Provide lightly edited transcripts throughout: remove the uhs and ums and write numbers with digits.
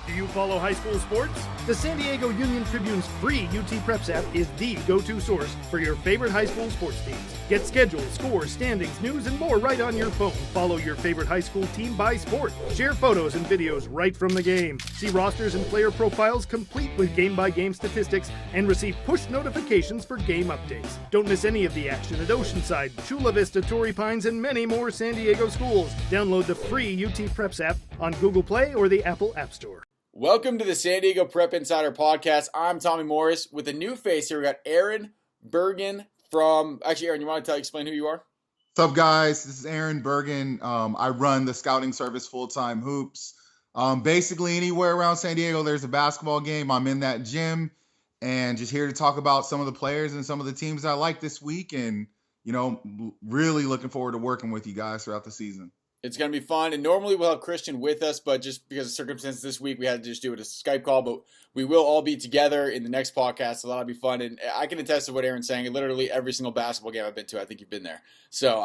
Do you follow high school sports? The San Diego Union Tribune's free UT Preps app is the go-to source for your favorite high school sports teams. Get schedules, scores, standings, news, and more right on your phone. Follow your favorite high school team by sport. Share photos and videos right from the game. See rosters and player profiles complete with game-by-game statistics and receive push notifications for game updates. Don't miss any of the action at Oceanside, Chula Vista, Torrey Pines, and many more San Diego schools. Download the free UT Preps app on Google Play or the Apple App Store. Welcome to the San Diego Prep Insider Podcast. I'm Tommy Morris with a new face here. We got Aaron Bergen from... Actually, Aaron, you want to explain who you are? What's up, guys? This is Aaron Bergen. I run the scouting service Full-Time Hoops. Basically, anywhere around San Diego, there's a basketball game. I'm in that gym and just here to talk about some of the players and some of the teams I like this week. And, you know, really looking forward to working with you guys throughout the season. It's going to be fun, and normally we'll have Christian with us, but just because of circumstances this week, we had to just do it as a Skype call, but we will all be together in the next podcast, so that'll be fun, and I can attest to what Aaron's saying. Literally every single basketball game I've been to, I think you've been there. So,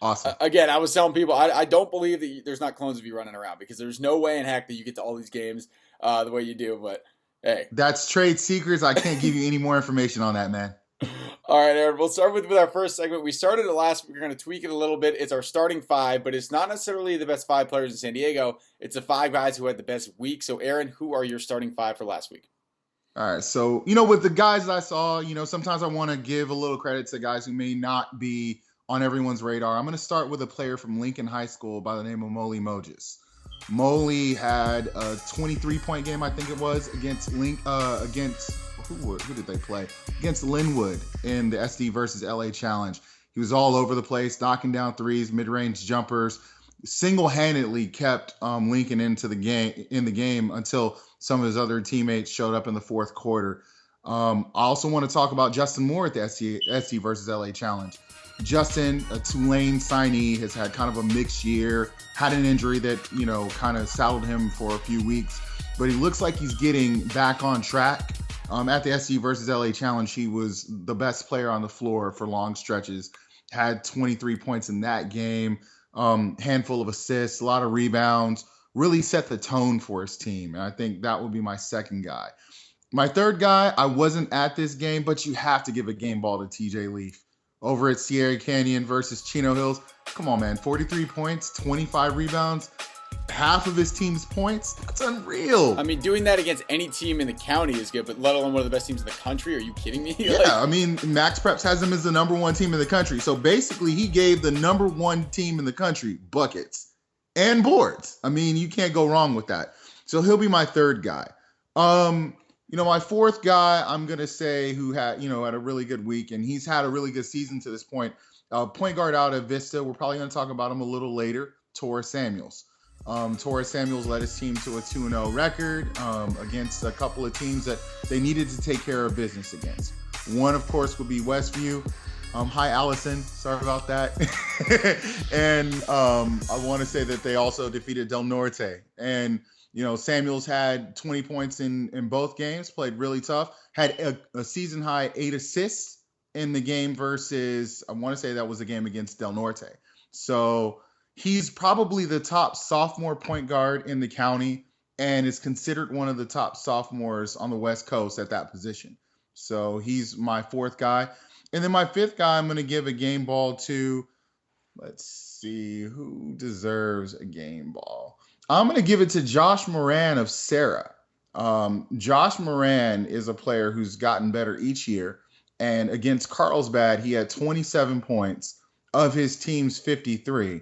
Awesome. Again, I was telling people, I don't believe that there's not clones of you running around, because there's no way in heck that you get to all these games the way you do, but hey. That's trade secrets. I can't give you any more information on that, man. All right, Aaron, we'll start with our first segment. We started it last week. We're going to tweak it a little bit. It's our starting five, but it's not necessarily the best five players in San Diego. It's the five guys who had the best week. So, Aaron, who are your starting five for last week? All right, so, with the guys I saw, sometimes I want to give a little credit to guys who may not be on everyone's radar. I'm going to start with a player from Lincoln High School by the name of Molly Moses. Molly had a 23-point game, I think it was, against who did they play? Against Linwood in the SD versus LA Challenge. He was all over the place, knocking down threes, mid-range jumpers, single-handedly kept Lincoln in the game until some of his other teammates showed up in the fourth quarter. I also want to talk about Justin Moore at the SD versus LA Challenge. Justin, a Tulane signee, has had kind of a mixed year, had an injury that, kind of saddled him for a few weeks, but he looks like he's getting back on track. At the SD versus LA Challenge, he was the best player on the floor for long stretches, had 23 points in that game, handful of assists, a lot of rebounds, really set the tone for his team. And I think that would be my second guy. My third guy, I wasn't at this game, but you have to give a game ball to TJ Leaf. Over at Sierra Canyon versus Chino Hills, come on, man, 43 points, 25 rebounds. Half of his team's points, that's unreal. I mean, doing that against any team in the county is good, but let alone one of the best teams in the country. Are you kidding me? Yeah, Max Preps has him as the number one team in the country. So basically, he gave the number one team in the country buckets and boards. You can't go wrong with that. So he'll be my third guy. My fourth guy, I'm going to say who had a really good week, and he's had a really good season to this point. Point guard out of Vista. We're probably going to talk about him a little later. Torrey Samuels. Torrey Samuels led his team to a 2-0 record against a couple of teams that they needed to take care of business against. One, of course, would be Westview. Hi, Allison. Sorry about that. And I want to say that they also defeated Del Norte. And, Samuels had 20 points in both games, played really tough, had a season-high 8 assists in the game versus, I want to say that was a game against Del Norte. So he's probably the top sophomore point guard in the county and is considered one of the top sophomores on the West Coast at that position. So he's my fourth guy. And then my fifth guy, I'm going to give a game ball to, let's see, who deserves a game ball? I'm going to give it to Josh Moran of Sarah. Josh Moran is a player who's gotten better each year. And against Carlsbad, he had 27 points of his team's 53.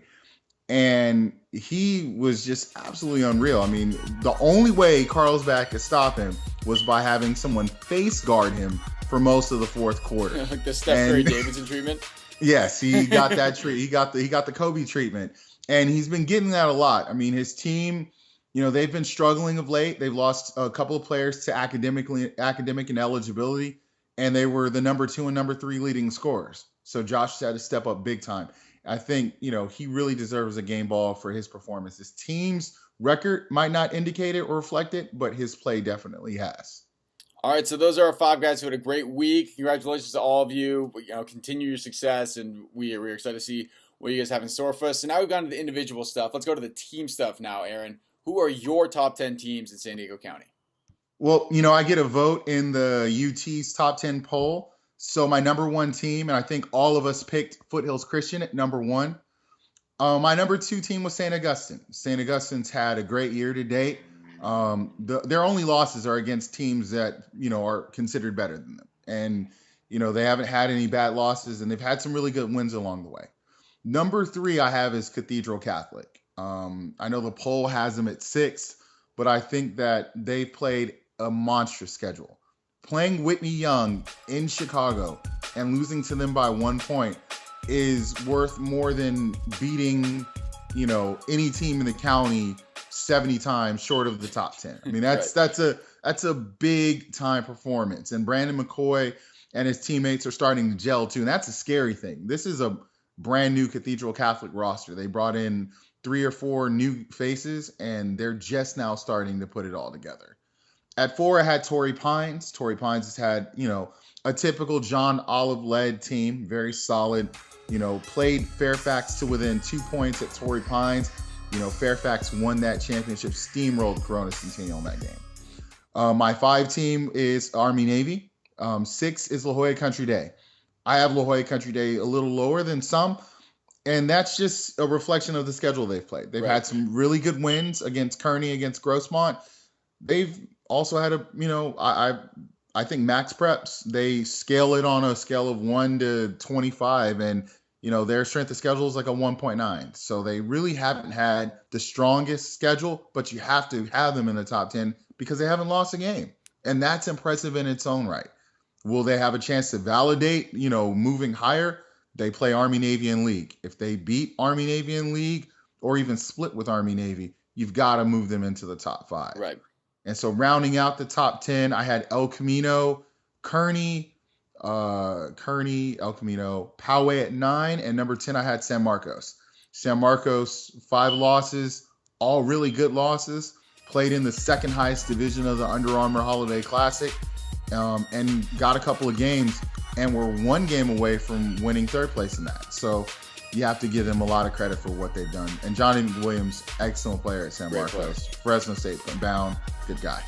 And he was just absolutely unreal. The only way Carlsbad could stop him was by having someone face guard him for most of the fourth quarter. Like the Steph Curry Davidson treatment? Yes, he got that treat. He got the Kobe treatment. And he's been getting that a lot. His team, they've been struggling of late. They've lost a couple of players to academic ineligibility, and they were the number 2 and number 3 leading scorers. So Josh had to step up big time. I think, he really deserves a game ball for his performance. His team's record might not indicate it or reflect it, but his play definitely has. All right, so those are our five guys who had a great week. Congratulations to all of you. Continue your success, and we're excited to see what you guys have in store for us. So now we've gone to the individual stuff. Let's go to the team stuff now, Aaron. Who are your top 10 teams in San Diego County? Well, I get a vote in the UT's top 10 poll. So my number one team, and I think all of us picked Foothills Christian at number one. My number two team was St. Augustine. St. Augustine's had a great year to date. Their only losses are against teams that, are considered better than them. And, they haven't had any bad losses, and they've had some really good wins along the way. Number three I have is Cathedral Catholic. I know the poll has them at 6th, but I think that they played a monstrous schedule. Playing Whitney Young in Chicago and losing to them by 1 point is worth more than beating, any team in the county 70 times short of the top 10. I mean, that's a big time performance. And Brandon McCoy and his teammates are starting to gel too. And that's a scary thing. This is a brand new Cathedral Catholic roster. They brought in 3 or 4 new faces, and they're just now starting to put it all together. At 4, I had Torrey Pines. Torrey Pines has had, a typical John Olive-led team, very solid. Played Fairfax to within 2 points at Torrey Pines. Fairfax won that championship, steamrolled Corona Centennial in that game. My 5 team is Army-Navy. 6 is La Jolla Country Day. I have La Jolla Country Day a little lower than some, and that's just a reflection of the schedule they've played. They've had some really good wins against Kearney, against Grossmont. They've also had I think Max Preps, they scale it on a scale of 1 to 25, and their strength of schedule is like a 1.9. So they really haven't had the strongest schedule, but you have to have them in the top 10 because they haven't lost a game. And that's impressive in its own right. Will they have a chance to validate, moving higher? They play Army-Navy in league. If they beat Army-Navy in league or even split with Army-Navy, you've got to move them into the top 5. Right. And so rounding out the top 10, I had El Camino, Kearney, El Camino, Poway at 9, and number 10 I had San Marcos. San Marcos, 5 losses, all really good losses. Played in the second highest division of the Under Armour Holiday Classic, and got a couple of games, and were 1 game away from winning 3rd place in that. So you have to give them a lot of credit for what they've done. And Johnny Williams, excellent player at San Marcos. Fresno State bound, good guy.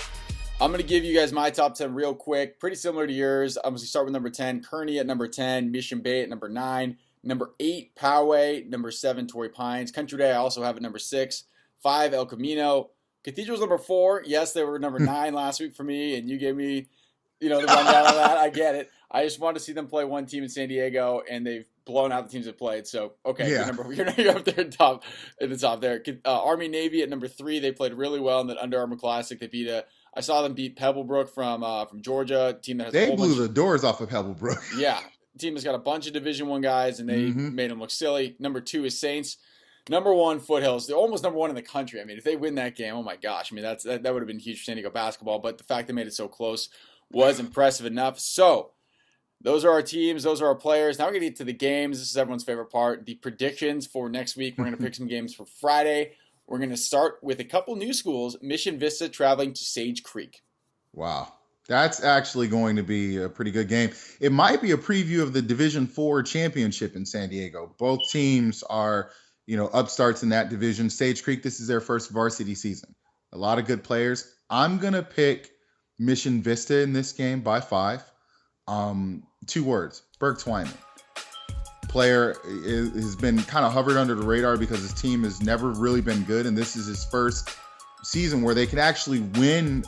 I'm going to give you guys my top 10 real quick. Pretty similar to yours. I'm going to start with number 10, Kearney at number 10, Mission Bay at number 9, number 8, Poway, number 7, Torrey Pines. Country Day I also have at number 6, 5, El Camino. Cathedral's number 4. Yes, they were number 9 last week for me, and you gave me, the rundown on that. I get it. I just wanted to see them play one team in San Diego, and they've blown out the teams that played. So, okay, you're up there in the top there. Army-Navy at number 3. They played really well in that Under Armour Classic. I saw them beat Pebblebrook from Georgia, a team that has blew the doors off of Pebblebrook. Yeah, team that's got a bunch of Division I guys, and they made them look silly. Number 2 is Saints. Number 1, Foothills. They're almost number 1 in the country. I mean, if they win that game, oh my gosh. I mean, that would have been huge for San Diego basketball. But the fact they made it so close was impressive enough. So those are our teams. Those are our players. Now we're going to get to the games. This is everyone's favorite part. The predictions for next week. We're going to pick some games for Friday. We're going to start with a couple new schools. Mission Vista traveling to Sage Creek. Wow. That's actually going to be a pretty good game. It might be a preview of the Division IV championship in San Diego. Both teams are, upstarts in that division. Sage Creek, this is their first varsity season. A lot of good players. I'm going to pick Mission Vista in this game by 5. 2 words, Burke Twyman. Player has been kind of hovered under the radar because his team has never really been good, and this is his first season where they can actually win,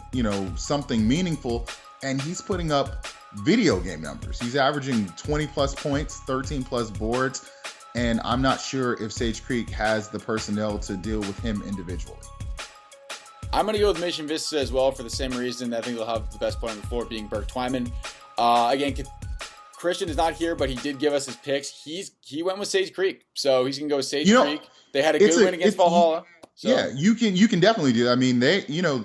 something meaningful, and he's putting up video game numbers. He's averaging 20 plus points, 13 plus boards, and I'm not sure if Sage Creek has the personnel to deal with him individually. I'm going to go with Mission Vista as well for the same reason. I think they'll have the best player on the floor being Burke Twyman. Again, Christian is not here, but he did give us his picks. He went with Sage Creek, so he's going to go with Sage Creek. They had a good win against Valhalla. So. Yeah, you can definitely do that. I mean,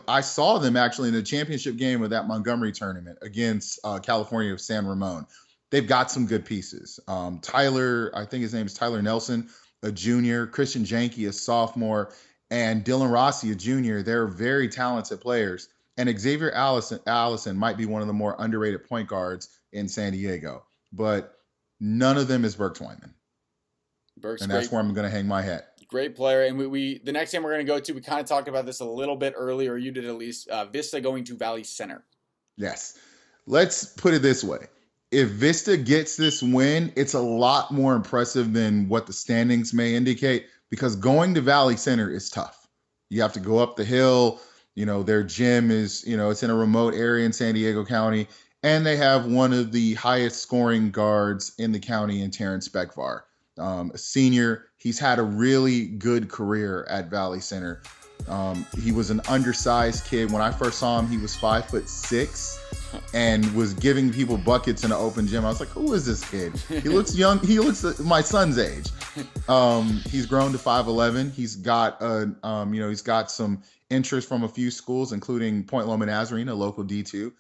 I saw them actually in the championship game of that Montgomery tournament against California of San Ramon. They've got some good pieces. Tyler, I think his name is Tyler Nelson, a junior, Christian Janke, a sophomore, and Dylan Rossi, a junior. They're very talented players. And Xavier Allison might be one of the more underrated point guards in San Diego. But none of them is Burke Twyman. Burke's and that's where I'm going to hang my hat. Great player. And we the next game we're going to go to, we kind of talked about this a little bit earlier, or you did at least, Vista going to Valley Center. Yes. Let's put it this way. If Vista gets this win, it's a lot more impressive than what the standings may indicate, because going to Valley Center is tough. You have to go up the hill. Their gym is, it's in a remote area in San Diego County, and they have one of the highest scoring guards in the county in Terrence Beckvar, a senior. He's had a really good career at Valley Center. He was an undersized kid. When I first saw him, he was 5'6" and was giving people buckets in an open gym. I was like, who is this kid? He looks young. He looks my son's age. He's grown to 5'11". He's got he's got some interest from a few schools, including Point Loma Nazarene, a local D2.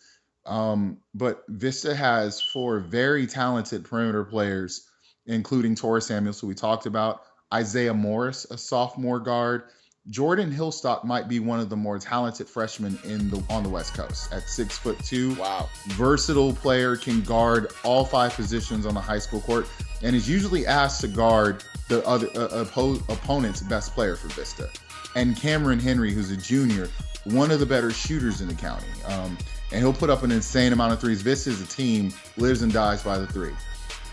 But Vista has 4 very talented perimeter players, including Torrey Samuels, who we talked about, Isaiah Morris, a sophomore guard. Jordan Hillstock might be one of the more talented freshmen on the West Coast at 6'2". Wow. Versatile player, can guard all 5 positions on the high school court, and is usually asked to guard the other opponent's best player for Vista. And Cameron Henry, who's a junior, one of the better shooters in the county. And he'll put up an insane amount of threes. Vista as a team lives and dies by the 3.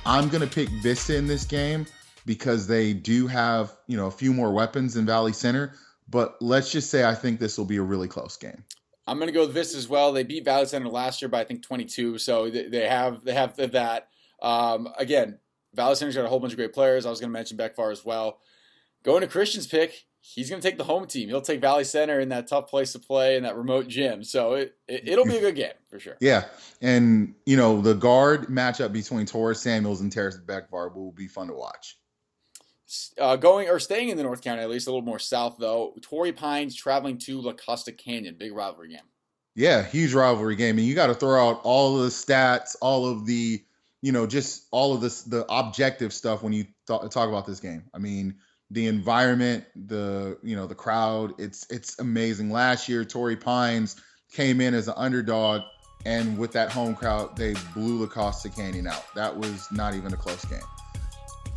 I'm going to pick Vista in this game because they do have, a few more weapons than Valley Center. But let's just say I think this will be a really close game. I'm going to go with Vista as well. They beat Valley Center last year by, I think, 22. So they have that. Again, Valley Center's got a whole bunch of great players. I was going to mention Beckvar as well. Going to Christian's pick, he's going to take the home team. He'll take Valley Center in that tough place to play in that remote gym. So it'll be a good game for sure. Yeah. And, the guard matchup between Torrey Samuels and Terrence Beckvar will be fun to watch. Staying in the North County, at least a little more south though, Torrey Pines traveling to La Costa Canyon. Big rivalry game. Yeah, huge rivalry game. And you got to throw out all of the stats, all of the, just all of this, the objective stuff when you talk about this game. I mean, the environment, the crowd, it's amazing. Last year, Torrey Pines came in as an underdog, and with that home crowd, they blew La Costa Canyon out. That was not even a close game.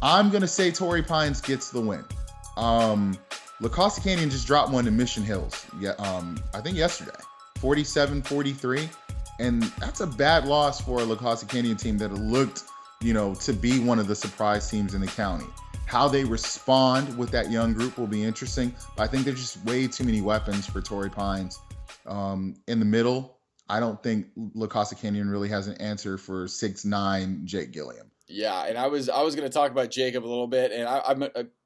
I'm going to say Torrey Pines gets the win. La Costa Canyon just dropped one to Mission Hills, I think yesterday, 47-43. And that's a bad loss for a La Costa Canyon team that looked, to be one of the surprise teams in the county. How they respond with that young group will be interesting. But I think there's just way too many weapons for Torrey Pines. In the middle, I don't think La Costa Canyon really has an answer for 6'9" Jake Gilliam. Yeah, and I was going to talk about Jacob a little bit, and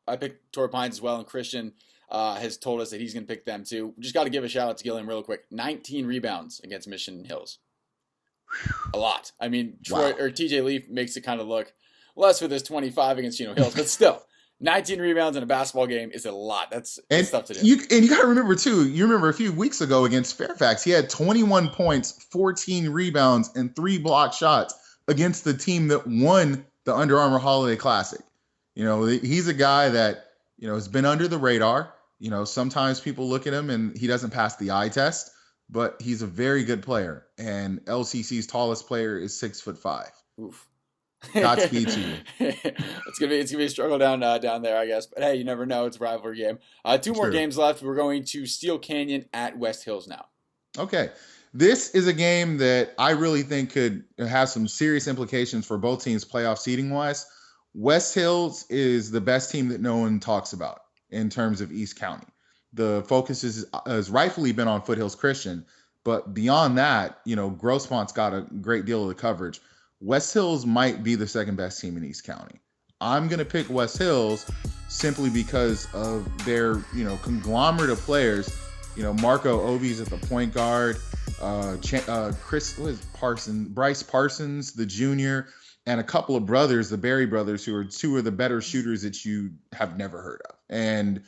I picked Torrey Pines as well, and Christian has told us that he's going to pick them too. Just got to give a shout out to Gilliam real quick. 19 rebounds against Mission Hills. A lot. I mean, Troy or TJ Leaf makes it kind of look less with his 25 against Chino Hills, but still, 19 rebounds in a basketball game is a lot. That's tough to do. You got to remember too. You remember a few weeks ago against Fairfax, he had 21 points, 14 rebounds, and 3 blocked shots against the team that won the Under Armour Holiday Classic. He's a guy that, has been under the radar. Sometimes people look at him and he doesn't pass the eye test, but he's a very good player. And LCC's tallest player is 6'5". Oof. Godspeed to you. It's gonna be a struggle down there, I guess. But hey, you never know. It's a rivalry game. 2 more games left. We're going to Steele Canyon at West Hills now. Okay. This is a game that I really think could have some serious implications for both teams playoff seeding wise. West Hills is the best team that no one talks about in terms of East County. The focus has rightfully been on Foothills Christian, but beyond that, Grossmont's got a great deal of the coverage. West Hills might be the second best team in East County. I'm going to pick West Hills simply because of their, conglomerate of players. Marco Ovi's at the point guard, Bryce Parsons, the junior, and a couple of brothers, the Berry brothers, who are 2 of the better shooters that you have never heard of. And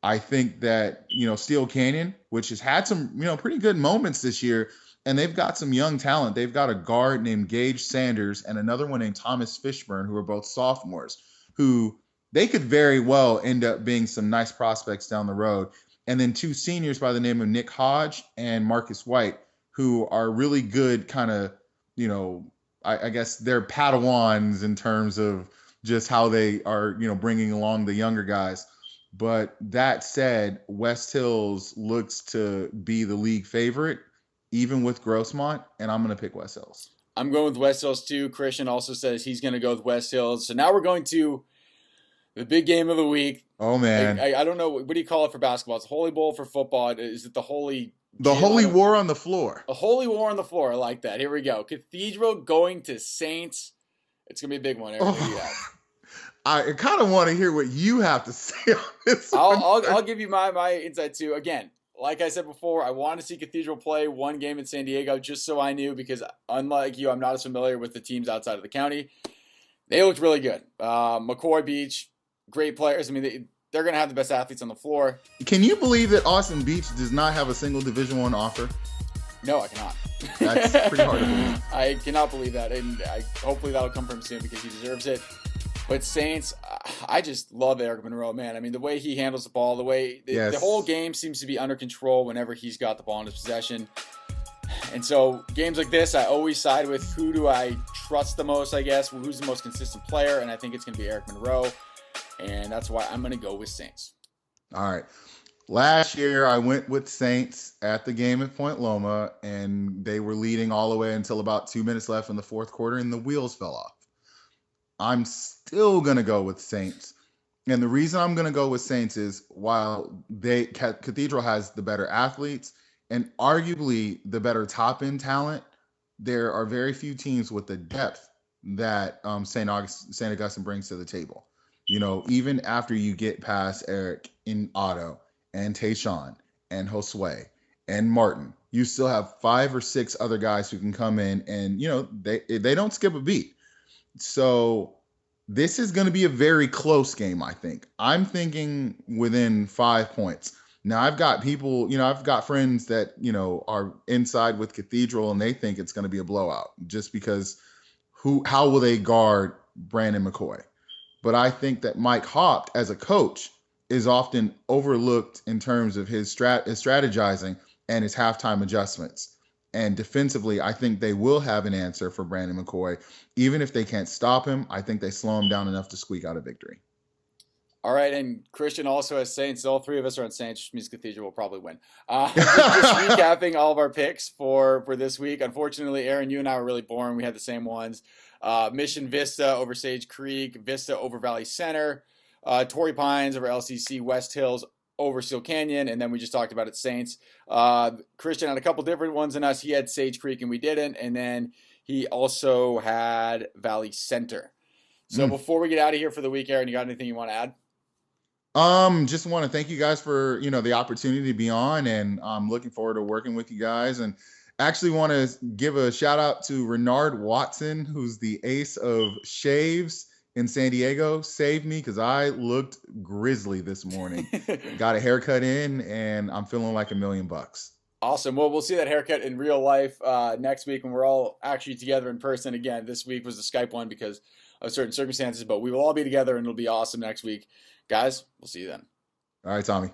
I think that, Steele Canyon, which has had some, pretty good moments this year, and they've got some young talent. They've got a guard named Gage Sanders and another one named Thomas Fishburne, who are both sophomores, who they could very well end up being some nice prospects down the road. And then 2 seniors by the name of Nick Hodge and Marcus White, who are really good kind of, I guess they're Padawans in terms of just how they are, bringing along the younger guys. But that said, West Hills looks to be the league favorite, even with Grossmont, and I'm going to pick West Hills. I'm going with West Hills too. Christian also says he's going to go with West Hills. So now we're going to the big game of the week. Oh, man. I don't know. What do you call it for basketball? It's Holy Bowl for football. Is it the Holy... The Holy War on the floor. A Holy War on the floor. I like that. Here we go. Cathedral going to Saints. It's going to be a big one. I kind of want to hear what you have to say on this. I'll give you my insight too. Again, like I said before, I want to see Cathedral play one game in San Diego just so I knew, because unlike you, I'm not as familiar with the teams outside of the county. They looked really good. McCoy Beach, great players. I mean, they're going to have the best athletes on the floor. Can you believe that Austin Beach does not have a single Division I offer? No, I cannot. That's pretty hard to believe. I cannot believe that, and hopefully that'll come from soon because he deserves it. But Saints, I just love Eric Monroe, man. I mean, the way he handles the ball, the way the whole game seems to be under control whenever he's got the ball in his possession. And so games like this, I always side with who do I trust the most, I guess, who's the most consistent player, and I think it's going to be Eric Monroe, and that's why I'm going to go with Saints. All right. Last year, I went with Saints at the game at Point Loma, and they were leading all the way until about 2 minutes left in the fourth quarter, and the wheels fell off. I'm still going to go with Saints. And the reason I'm going to go with Saints is while Cathedral has the better athletes and arguably the better top-end talent, there are very few teams with the depth that St. Augustine brings to the table. You know, even after you get past Eric and Otto and Tayshawn and Josue and Martin, you still have 5 or 6 other guys who can come in and, you know, they don't skip a beat. So this is going to be a very close game, I think. I'm thinking within 5 points. Now, I've got people, you know, I've got friends that, you know, are inside with Cathedral and they think it's going to be a blowout just because how will they guard Brandon McCoy? But I think that Mike Haupt as a coach is often overlooked in terms of his strategizing and his halftime adjustments. And defensively, I think they will have an answer for Brandon McCoy. Even if they can't stop him, I think they slow him down enough to squeak out a victory. All right, and Christian also has Saints. All 3 of us are on Saints, which means Cathedral will probably win. Just recapping all of our picks for this week. Unfortunately, Aaron, you and I were really boring. We had the same ones. Mission Vista over Sage Creek, Vista over Valley Center, Torrey Pines over LCC, West Hills over Steele Canyon, and then we just talked about it, Saints. Christian had a couple different ones than us. He had Sage Creek and we didn't, and then he also had Valley Center. So before we get out of here for the week, Aaron, you got anything you want to add? Just want to thank you guys for, you know, the opportunity to be on, and I'm looking forward to working with you guys. And actually want to give a shout out to Renard Watson, who's the ace of shaves in San Diego. Saved me because I looked grizzly this morning. Got a haircut in, and I'm feeling like $1 million. Awesome. Well, we'll see that haircut in real life next week when we're all actually together in person. Again, this week was the Skype one because of certain circumstances, but we will all be together and it'll be awesome next week. Guys, we'll see you then. All right, Tommy.